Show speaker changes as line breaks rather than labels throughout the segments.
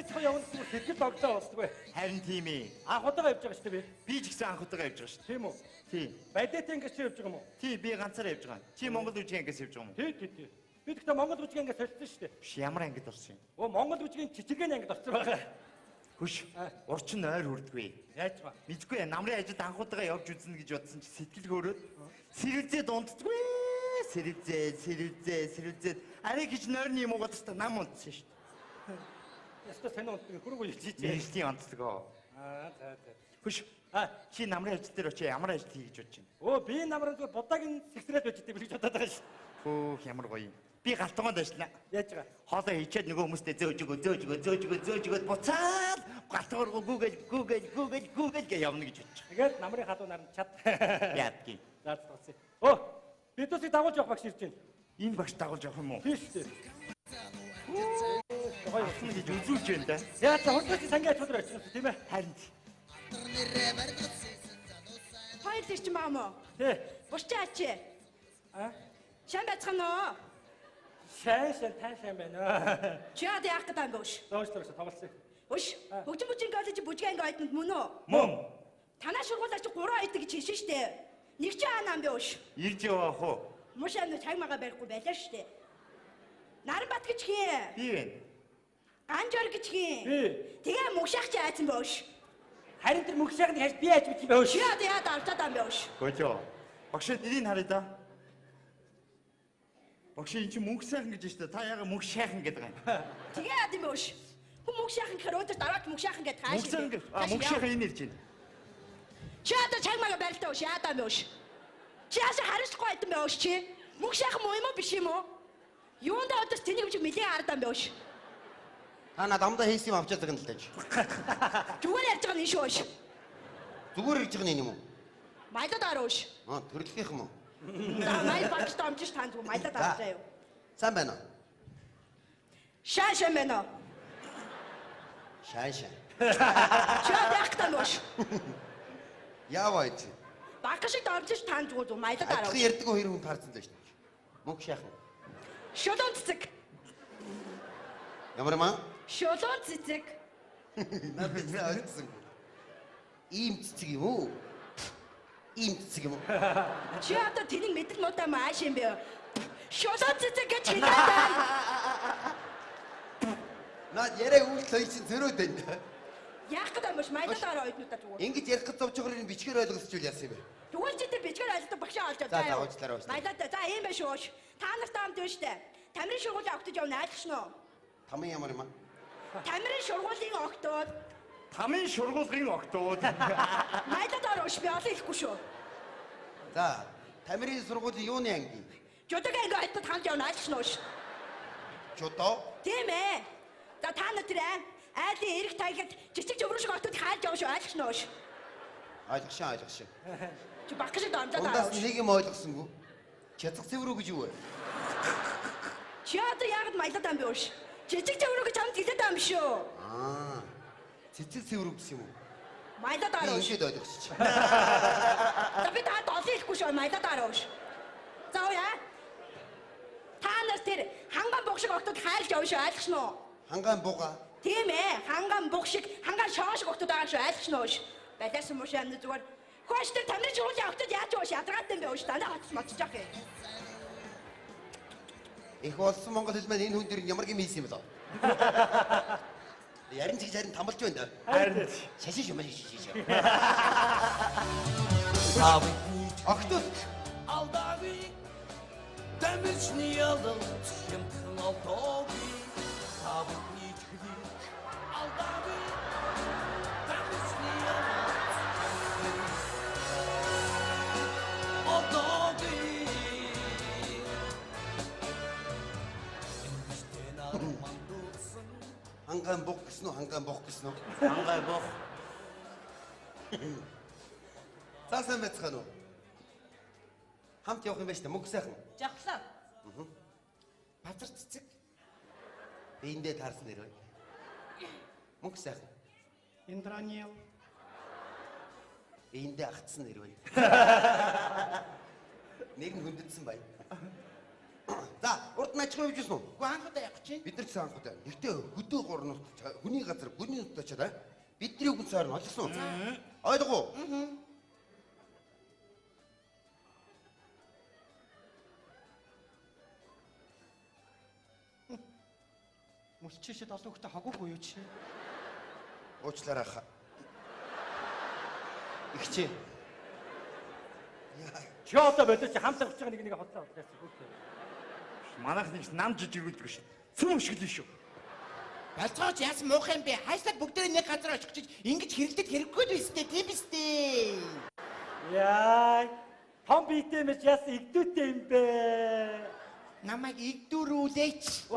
цаа явна гэсэн сэтгэл тогтоо болсгүй.
Харин тийм ээ.
Анх удаага явж байгаа шүү дээ би.
Би ч гэсэн анх удаага явж байгаа шүү.
Тийм үү?
Тийм.
Бадет ангиас чи явж байгаа юм уу?
Тий, би ганцаараа явж байгаа. Чи Монгол үжиг ангиас явж байгаа юм уу?
Тий. Би тэгтээ Монгол үжиг ангиас солилцсон шүү дээ.
Биш, ямар ангид орсон юм?
Оо Монгол үжигийн жижигэн ангид орсон байгаа.
Хөш. Урчин ойр хүрдгүй.
Яаж ба?
Мэдгүй намрын ажид анх удаага явж үзнэ гэж бодсон чи сэтгэл хөөрөөд сэрэлзээ дунддаггүй. Сэрэлзээ. Арай гэж нойрны юм уугаад та нам унтсан шүү дээ.
Ястаа сайн унтдаг хөрөг үеж чи.
Мэргэжлийн онцлогоо.
За.
Хөш. Чи намрын ажид дээр очиж ямар ажил хийж бодож байна?
Оо би намрын зүгээр будааг сэгсрээд байж дээ гэж бодоод байгаа шүү.
Хөөх ямар гоё юм. Би галтгоонд ажиллана.
Яаж байгаа?
Хоолоо хийчихэд нөгөө хүмүүстээ зөөж өгөө буцаад галтгоор гүүгээл гэж явна гэж бодчих.
Тэгээд намрын халуун наран чад.
Яадгийн.
За тооцъё. Оо бид усыг дагуулж явах багш ирж байна.
Энэ багш дагуулж явах юм уу?
Тийм шүү дээ.
Гоё болсон гэж үзүүлж байна да.
Яа за хурдч сангийн чөлөр очсон тийм ээ.
Харин
Хоёр тэр чинь баа мó.
Тий.
Бурчаач. Шан бацхан нөө.
Шайн таашаа байна.
Чи яд яах гэдэг юм бэ ш?
Доошлоос тоглосон.
Уш. Хөгжим коллеж бүжгийн гайданд мөн үү?
Мөн.
Танаа сургуулиар чи 3 айдаг гэж хэлсэн штэ. Нэг чи аанаа юм бэ уш?
ирж явах уу?
Мушааны чагмага барихгүй байлаа штэ. Наранбат гэж хин.
Би байна.
Ганжор гэж хин.
Би.
Тэгээ мөгшаах чи айсан бэ уш?
Харин тэр мөгшөөг нь хаж би яаж бич юм бэ?
Чи яд яад авчаад юм бэ уш?
Гojoo. Багш нэрийг харъя да. Багш энэ чи мөнх сайхан гэж штэ. Та яга мөнх шайхан гэдэг юм.
Тэгээ яд юм бэ уш? Хүн мөгшаах гэхээр өдөр дараач мөгшаах гэдэг хааш.
Мөнх сайхан. Мөнх шайхан энэ ирж байна.
Чи яд чагмага барилтаа уш яадаа юм бэ уш? Чи яаш харахгүй байдсан бэ уш чи? Мөгшаах муу юм уу биш юм уу? Юунд өдөрт тэнийг юм чи мэлээ хараад юм бэ уш?
Та над амдаа хийсэн юм авчаад байгаа юм л тааж.
Зүгээр ярьж байгаа нь шүү уш.
Зүгээр ярьж байгаа нь юм уу?
Маялаад араа уш.
Төрөлхийнх юм уу?
За маял багш таамжиж тань зүгээр маялаад араа юу?
Сайн байна уу?
Шаашаа байна уу?
Шаан.
Чи яах гэдэг юм уш?
Яаваа чи?
Багш шиг таамжиж тань зүгээр маялаад араа.
Адилхан ярьдаг хоёр хүн таарсан л шүү дээ. Мөнх шайхан.
Шулуун цэцэг.
Ямар маа?
Шулуун цэцэг.
Наад би ойлгосон. Ийм цэцэг юм уу? Ийм цэцэг юм уу?
Чи одоо тэнийг мэдэх муутай мааш юм бэ? Шулуун цэцэг гэж хэлээд байна.
Наад яриа үйлдэл хоёр чинь зөрөөд байна.
Яах гэдэг юм уш маялаад араа ойднуудаа зүгээр.
Ингэж ярих гэж зовж байгаагийн бичгээр ойлгосчул яасан юм бэ?
Тэгвэл чи тэр бичгээр ойлгодог багшаа олж авч
За уучлаарай.
Маялаад за ийм байх шүү. Та нартай хамт байна штэ. Тамирын сургуулийн октод явна айлгшнө уу?
Таман ямар юм аа?
Тамирын сургуулийн октод.
Тамийн шургуулгын октод.
Маялаад ороо ш би олон хэлэхгүй шүү.
За, Тамирын сургуулийн юуны анги?
Жудаг анги хайтад хамт явна айлгшнө уу ш.
Жудоо?
Тийм ээ. За та нар тэр айлын эрэг таяхад жижиг жөврөн шиг октод хаалж явна шүү айлгшнө уу ш.
Ойлгосон.
Чи багш шиг донжоод
Ундаас нэг юм ойлгосонгүй. Чязгах цэврүү гэж юу вэ?
Чи одоо яг маялаад ам би ууш. Жижиг жөврөө гэж хамт хэлээд ам шүү.
Цэцэг цэврүү гэсэн юм уу?
Маялаад араа ууш.
Ингэж ойлгосч.
За би та олон хэлэхгүй шүү маялаад араа ууш. За яа. Та нар тэр ханган буг шиг октод хайлж явна шүү айлгшнө уу?
Хангаан буга.
Тийм ээ, ханган буг шиг, ханган шоо шиг октод байгаа шүү айлгшнө уу ш. Балаас мууш амны зүгээр. Хөөш тэр тамирын сургуулийн октод яаж ууш ядаргаатай юм бэ ууш дандаа хоцс моцож явах юм.
Их болсон монгол хэл маань энэ хүн дээр ямар юм хийсэн юм бэ? Ярин ч гэж харин тамалж байна да.
Харин
Шашин юм шашин.
Октод алдави дамжны ялал юм хналтоги тавны чиги алдави дамжны ялал одоги
Хангаан буг гэсэн үү? Хангаан буг гэсэн үү?
хангай бох.
За сайн байцгаана уу? Хамт явах юм байна шүү дээ. Мөнх сайхан.
Жагслаа.
Базар цэцэг. Би эндээ таарсан нэр бай. Мөнх сайхан.
Индраниел.
Би эндээ агтсан нэр бай. Нэг нь хүндэтсэн бай. За За, урд нь ачгаа явж гисэн үү?
Уу анхудаа явах чинь.
Бид нар ч анхудаа. Нэгтээ хөдөө горнот хүний газар хүний нутгаа чаа. Бидний үгэн цаар нь олсон. Ойлгоо.
Мөлчөөшөд олон хөтө хагуугүй юу чи?
Уучлаарай хаа.
Игчээ. Чи одоо бодож хамт авч байгаа нэг хотлоо авчихсан хүүхдээ.
Манайх нэг нам жижигүүлдэг шүү. Цөм шиг л шүү.
Балцооч яасан муухай юм бэ? Хайсаад бүгдээ нэг газар очихчих ингэж хэрэлдэт хэрэггүй л үстэй тийм биз дээ.
Яа. Том биетэй мэт яасан игдүүтэй юм бэ?
Намайг игдүүрүүлээч.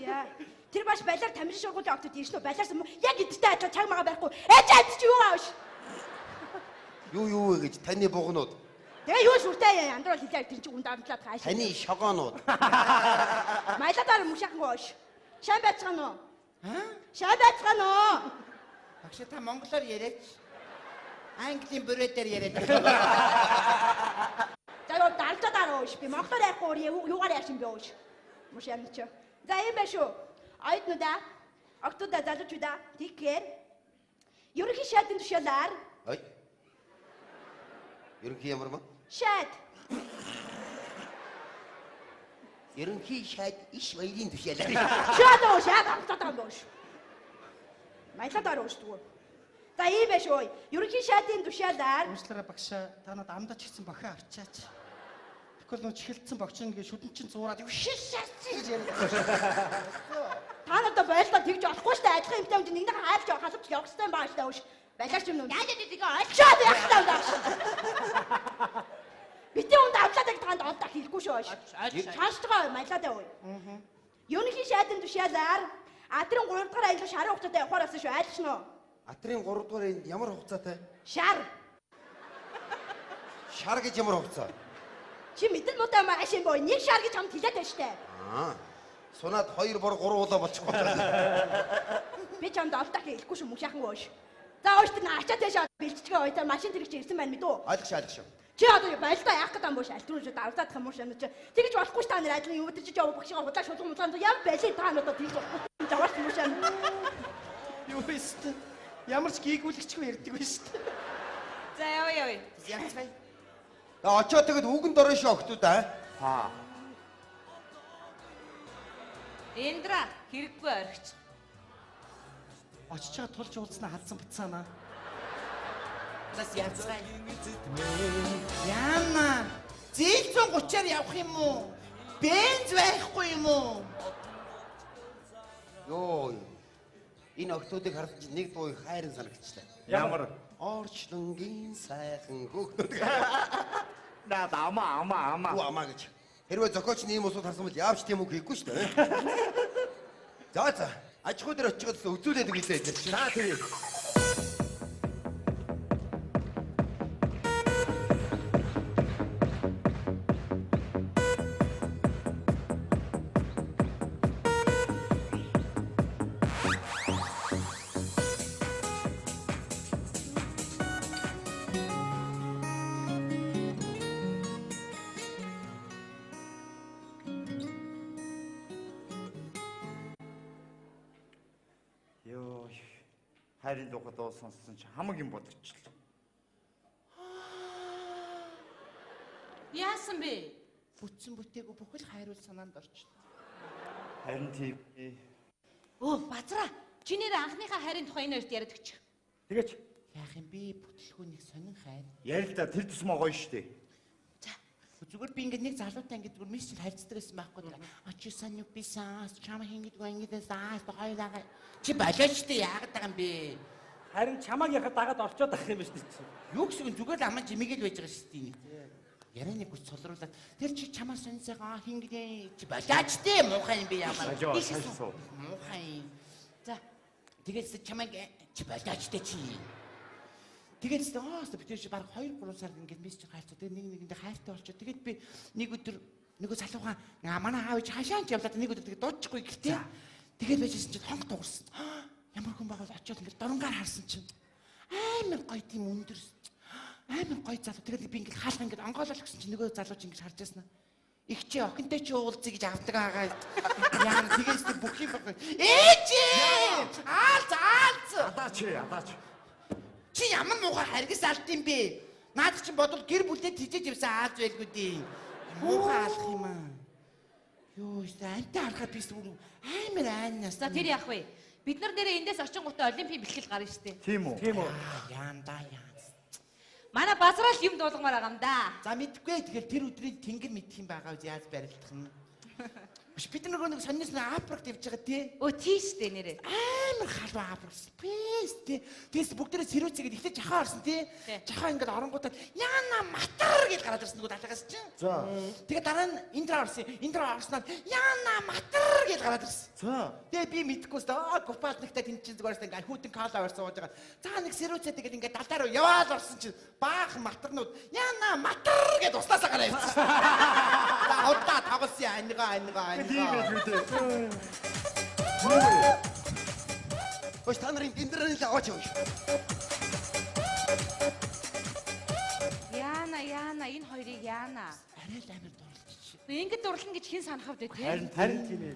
Яа. Тэр баш балиар тамирын шургуулын октод ийш нөө балиарсан юм. Яг эдтэй ажаа чагмаага байхгүй. Ээж чи юу ааш?
Юу вэ гэж таны бугнууд.
Тэгээ юу шүртэй яндрал хэлээ тэр чинь үнд амтлаад хааш.
Таны шогоонууд.
Майлатаар мушаахан gooш. Шан байцгаана уу? Шан байцгаана уу?
Багш та монголоор яриач. Английн бүрээдээр яриад.
За юу далтаа ooш. Би монголоор ярихгүй юугаар яаш юм бэ ooш. Мушаан чи. За юм байна шүү. Айднуудаа октодоо залуучуудаа тэгэхээр ерөнхий шатны тушаалаар
Ой. Ерөнхий ямар маа?
шат.
Ерөнхий шат иш баярын тушаалаар.
Шат ooш яагаад ooш. Майлатаар ooш тэгвэл. За ийм байна шүү. Ерөнхий шатны тушаалаар
Уучлаарай багш. Та надад амдаж гисэн бохоо авчаач. Тэгвэл нөө чихэлдсэн богч ингээ шүдэн чин зуураад шишээч гэж яриад.
та надад байлдаа тэгж болохгүй шүү дээ. Адилхан юмтай юм чинь нэг хайрч халууч явах хэрэгтэй юм байна шүү дээ ooш. Балиарч юм уу? Яаж тэгээ олчоод байх таа даа. Битээ унд авлаадаг танд олдоо хийхгүй шүү. Чааштай маялаатай уу. Ерөнхий шатны тушаалаар Атрын 3 дахь аялал шарын хугацаатай явахаар болсон шүү. Айлч нөө.
Атрын 3 дугаар энд ямар хугацаатай?
Шар.
Шар гэж ямар хугацаа?
Чи мэдэн муутай маш юм боо. Нэг шар гэж хамт хэлээд байна штэ.
Сунаад 2 бор 3 улаа болчихгоо.
Би чамд олдоо хэлэхгүй шүү мушаахан gooш. За ooш тэр ачаа тэшээ бэлчгээ ойтой машин тэрэгч ирсэн байна мэдүү.
Ойлгош.
Чи одоо байлдаа яах гэдэг юм боош альтрүүшүүд авзаадах юм уу шанаа чи. Тэгэж болохгүй ш та нар ажлын юм өдөрч явах багшгаа худлаа шулган мулаан яам байлээ та надад тийж болохгүй. Жаваач юм шанаа.
Юу вэ? Ямар ч гийгүүлэгчгүй ярьдаг байна шүү дээ.
За яваа.
Янцгай.
Очоо тэгэд үгэнд орно шүү октод аа.
Эндра хэрэггүй орхич.
Очиж байгаа тулж уулзнаа хадсан бацаана.
Бас янцгай. Яна. Зээл 130-аар явах юм уу? Бенз байхгүй юм уу?
Йоо. Энэ октодыг харж нэг дуу хайрын санагчлаа.
Ямар?
Орчлонгийн сайхан хөөхнүүд.
Наад ама.
Уу амаа гэж. Хэрвээ зохиолч ийм усууд харсан бол яавч тийм үг хийхгүй шүү дээ. За. Аж ахуй дээр очиход үзүүлээд үгэлээ гэж чинь.
За тэгээ. Хайрын дуугаа дуу сонссон чи хамаг юм бодчихлоо.
Яасан бэ?
Бүтсэн бүтээгүй бүхэл хайруул санаанд орчихлоо.
Харин тийм.
Өө базраа. Чи нэр анхныхаа хайрын тухай энэ хоёрт яриад өгч.
Тэгээч.
Яах юм бэ? Бүтлэхгүй нэг сонин хайр.
Ярил та тэр тусмаа гоё штэ.
За. Зүгээр би ингээд нэг залуутай ингээд зүгээр мессеж хайрцдаг байсан байхгүй. Ачи саню бисаас чам хийгээдгүй ингээд заас хоёлаа. Чи болоочтой яагаад байгаа юм бэ?
Харин чамааг яхад дагаад орчоод ах юм ба шүү дээ.
Юу гэсэн зүгээр л аман жимээгэл байж байгаа шүү дээ. Ярианы хүч цолруулаад тэр чи чамаа соньсоо хингээ чи болоочтой муухай юм би ямар. Муухай. За. Тэгээд чамайг чи болоочтой чи. Тэгээд битэр чи баг 2-3 сар ингээд мессеж хайрцаа. Тэгээд нэгэндээ хайртай болчихоо. Тэгээд би нэг өдөр нөгөө залуугаа манай аав чи хашаанч явлаа. Нэг өдөр тэгээд дуучгүй гэхдээ тэгээд байжсэн чинь хонх дуурсан. Ямар хүн байгаад очиод ингээд доронгаар харсан чинь амар гоё тийм өндөр. амар гоё залуу. Тэгээд би ингээд хаалга ингээд онгоолол гэсэн чинь нөгөө залуу чинь ингэж харж яснаа. Их чи охинтой чи уулзъя гэж авдаг байгаа. Яа тэгээс тэр бүх юм баг. Ээжээ! Аалз!
Адаач.
Чи ямар муухай харгас алт юм бэ? Наад чинь бодвол гэр бүлдээ тижэж явсан аалз байлгүй дээ. Муухай алах юм аа. Йоо, антай харахад би сүр амар айнаас.
За тэр яах вэ? Бид нар нэрээ эндээс очингуудаа олимпийн бэлтгэл гарна штэ.
Тийм үү?
Яандаа.
Манай базрал юм дуулгамаар байгаа юм да.
За мэдгүй тэгэл тэр өдрийн тэнгэр мэдх юм байгаа үз яаж барилдах нь. Биш бид нэг сонноос апракт явж байгаа тий.
Өө тийш дээ нэрээ.
Амар халуун апракт. Бис тий. Тэгээс бүгдээрээ сэрүүцгээд ихтэй жахаа орсон тий. Жахаа ингээд оронгуудад яана матар гэж гараад ирсэн нөгөө далаагаас чинь.
За.
Тэгээ дараа нь интро орсон. Интро орсноор яана матар гэж гараад ирсэн.
За.
Тэгээ би мэдгүй гупаалнагтай тэн чинь зүгээр ингээд хүүтэн кала орсон сууж байгаа. За нэг сэрүүцээд тэгээд ингээд далдаа руу яваал орсон чинь баах матарнууд яана матар гэж туслаасаа гараа ирсэн. За удаа тоглосон ангаа.
Ой та нарын гиндрэн л аваач явж.
Яана энэ хоёрыг яана.
Арай л амар дурлчих.
Ингээд дурлна гэж хэн санах вэ те?
Харин тийм ээ.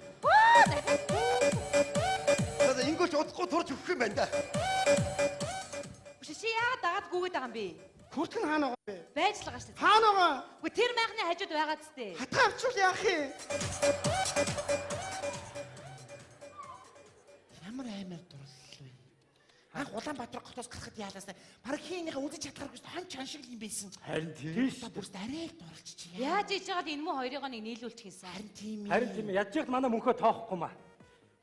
За ингүүч удахгүй турж өгөх юм байна да.
Биш чи яагаад дагаад гүгээд байгаа юм бэ?
Хүртэн хаана байгаа бэ?
Байж л байгаа шүү дээ.
Хаана байгаа?
Үгүй тэр майхны хажууд байгаа ч дээ.
Хатаа авчвал яах юм?
Ямар амар дурлал вэ? Анх Улаанбаатар хотоос гарахад яалаасаа баг хийнийхээ үзэж чадхааргүй хон чан шиг юм байсан.
Харин тийм.
Бүрс арай л дурлчих.
Яаж ийж яагаад энэ муу хоёрыг нэг нийлүүлчих юмсан?
Харин тийм ээ.
Яаж ч манай мөнхөө тоохгүй маа.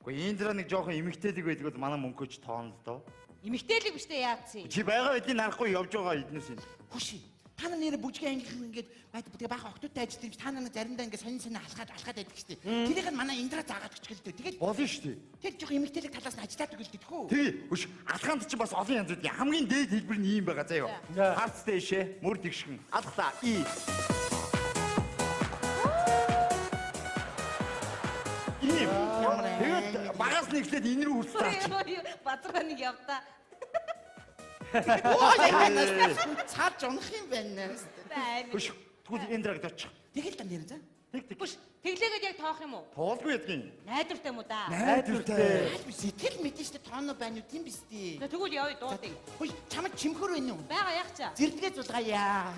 Гэхдээ энэ дэр нэг жоохон эмэгтэйлэг байдаг бол манай мөнхөж тоон л доо.
Эмэгтэйлэг биш дээ яатсан.
Чи байгаа хэдийн нарахгүй явж байгаа эднээс энэ.
Хүши. Та нар нэр бүжгийн ангийнхан ингээд байдаг баах октодтой ажиллаж юм чи та нар заримдаа ингээд сонин алхаад байдаг штеп. Тэрийг нь манай индра заагаад өчгөлдөө. Тэгээд
Болно шүү дээ.
тэр жоох эмэгтэйлэг талаас нь ажиллаад өгөлдөг хөө.
Тий. Хөш алхаанд чи бас олон янзууд хамгийн дээд хэлбэр нь ийм байгаа заа юу. Харц дэшээ, мөр тэгшгэн. Алхлаа. И. Ийм. Тэгээд багаас нь эхлээд энэ рүү хүрсэн.
Базраа нэг явдаа.
Оо яа цаад жонох юм байна.
Хөш тэгвэл энэ драг дооч.
Тэгэл та нэр за.
Тэг.
Биш тэглээгээд яг тоох юм уу?
Тоолгүй ядгийн.
Найдвартай юм уу да?
Найдвартай.
Сэтгэл мэдэн штэ тооноо байна уу тийм биз дээ.
Тэгвэл явъя дуудыг.
Хөөе чамд чимхөр байна уу?
Бага яг чаа.
Зэрлэгээ зулгаая.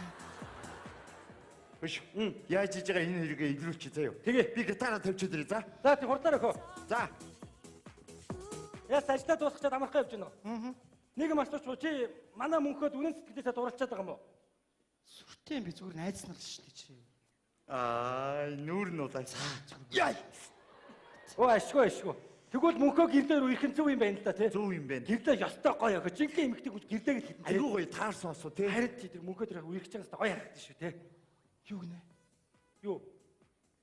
Хөш. Яаж хийж байгаа энэ хэрэгээ илрүүлчих заа юу.
Тэгээ.
Би гитараа тавьчихад ирээ за.
За тий хурдаар өхөө.
За.
Яа сажлаа дуусгачаад амархаа явж гинөө. Нэг юм асууч чи манай мөнхөд үнэн сэтгэлээсээ дурлцаад байгаа юм уу?
Сүртэй юм би зүгээр найз нар л шүү дээ чи.
Нүүр нь улаа.
Яа. Оо ашгүй. Тэгвэл мөнхөө гэрлээр үерхэн зөв юм байна л да тий.
Зөв юм байна.
Гэрлээ ёстой гоё өхөө. Жинхэнэ эмэгтэй хүч гэрлээ гэж хэлсэн.
Айгуу гоё таарсан осоо тий.
Харин чи тэр мөнхөө тэр үерхэж байгаас гоё харагдаж шүү тий.
Юу гинэ?
Юу?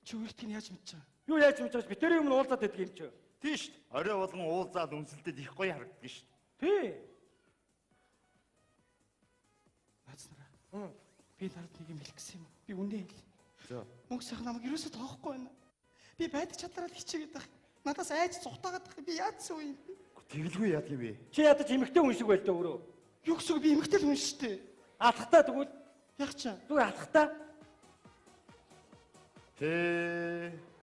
Чи үртгийг яаж мэдэж байгаа?
Юу яаж мэдэж байгаа чи битэрийн өмнө уулзаад байдаг юм чи.
Тий шүү дээ. Орой болгон уулзаад үнсэлтэд их гоё харагддаг шүү дээ.
Тий.
Наац нараа. Би нарт нэг юм хэлэх гэсэн юм. Би үнэ хэл.
За.
Мөнгө сайхан намайг юусоо тоохгүй байна. Би байдаг чадлаараа хичээгээд байх. Надаас айж цухтаагаад байх. Би яадсан үе юм.
Тэгэлгүй яад юм бэ?
Чи ядаж эмэгтэй хүн шиг байл да өөрөө.
Юу гэсэн би эмэгтэй л хүн шүү дээ.
Алхтаа тэгвэл
Яг чаа.
зүгээр алхтаа.
Тэ.